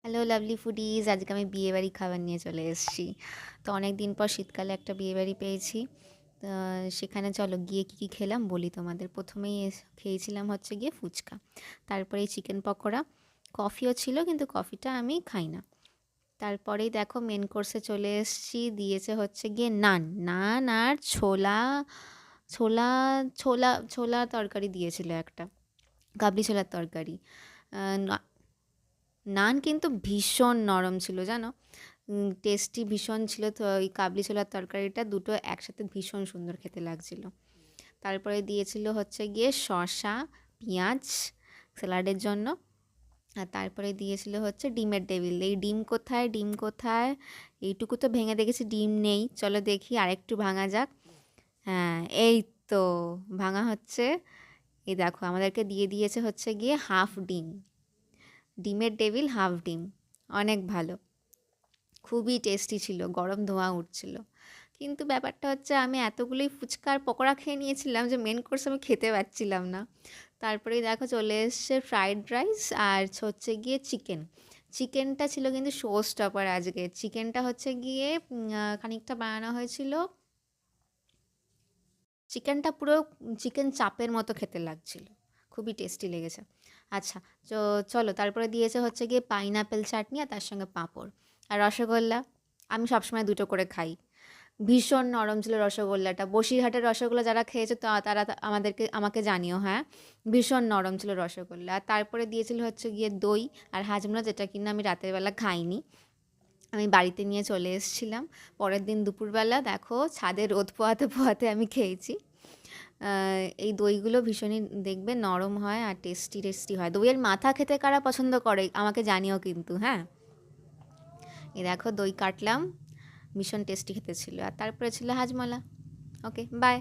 Hello lovely foodies, আজকে আমি বিয়েবাড়ি খাবার নিয়ে চলে এসেছি। তো অনেক দিন পর শীতকালে একটা বিয়েবাড়ি পেয়েছি। তো সেখানে চলো গিয়ে কী কী খেলাম বলি তোমাদের। প্রথমেই খেয়েছিলাম হচ্ছে গিয়ে ফুচকা, তারপরে চিকেন পকোড়া, কফিও ছিল কিন্তু কফিটা আমি খাই না। তারপরেই দেখো মেন কোর্সে চলে এসেছি, দিয়েছে হচ্ছে গিয়ে নান। নান আর ছোলা ছোলা ছোলা ছোলা তরকারি দিয়েছিল একটা, কাবলি ছোলার তরকারি। নান কিন্তু ভীষণ নরম ছিল জানো, টেস্টি ভীষণ ছিল। তো ওই কাবলি ছোলার তরকারিটা দুটো একসাথে ভীষণ সুন্দর খেতে লাগছিল। তারপরে দিয়েছিল হচ্ছে গিয়ে শসা, পেঁয়াজ স্যালাডের জন্য। আর তারপরে দিয়েছিল হচ্ছে ডিমের টেবিল। এই ডিম কোথায়, ডিম কোথায়, এইটুকু তো ভেঙে দেখেছি ডিম নেই। চলো দেখি আরেকটু ভাঙা যাক। হ্যাঁ, এই তো ভাঙা হচ্ছে। এই দেখো আমাদেরকে দিয়ে দিয়েছে হচ্ছে গিয়ে হাফ ডিম, ডিমের টেবিল হাফ ডিম। অনেক ভালো, খুবই টেস্টি ছিল, গরম ধোঁয়া উঠছিল। কিন্তু ব্যাপারটা হচ্ছে আমি এতগুলোই ফুচকার পকোড়া খেয়ে নিয়েছিলাম যে মেন কোর্স আমি খেতে পারছিলাম না। তারপরেই দেখো চলে এসছে ফ্রাইড রাইস আর হচ্ছে গিয়ে চিকেন। চিকেনটা ছিল কিন্তু শো স্টপার আজকে। চিকেনটা হচ্ছে গিয়ে খানিকটা বানানো হয়েছিল, চিকেনটা পুরো চিকেন চাপের মতো খেতে লাগছিল, খুবই টেস্টি লেগেছে। আচ্ছা, তো চলো তারপরে দিয়েছে হচ্ছে গিয়ে পাইনাপেল চাটনি আর তার সঙ্গে পাঁপড় আর রসগোল্লা। আমি সবসময় দুটো করে খাই। ভীষণ নরম ছিল রসগোল্লাটা। বসিরহাটের রসগোল্লা যারা খেয়েছে তারা আমাকে জানিও। হ্যাঁ, ভীষণ নরম ছিল রসগোল্লা। আর তারপরে দিয়েছিল হচ্ছে গিয়ে দই আর হাজমোলা, যেটা কিনা আমি রাতের বেলা খাইনি, আমি বাড়িতে নিয়ে চলে এসেছিলাম। পরের দিন দুপুরবেলা দেখো ছাদে রোদ পোহাতে পোহাতে আমি খেয়েছি। এই দইগুলো ভীষণই দেখবে নরম হয় আর টেস্টি টেস্টি হয়। দইয়ের মাথা খেতে কারা পছন্দ করে আমাকে জানিও কিন্তু। হ্যাঁ, এই দেখো দই কাটলাম, ভীষণ টেস্টি খেতে ছিল। আর তারপরে ছিল হাজমলা। ওকে, বাই।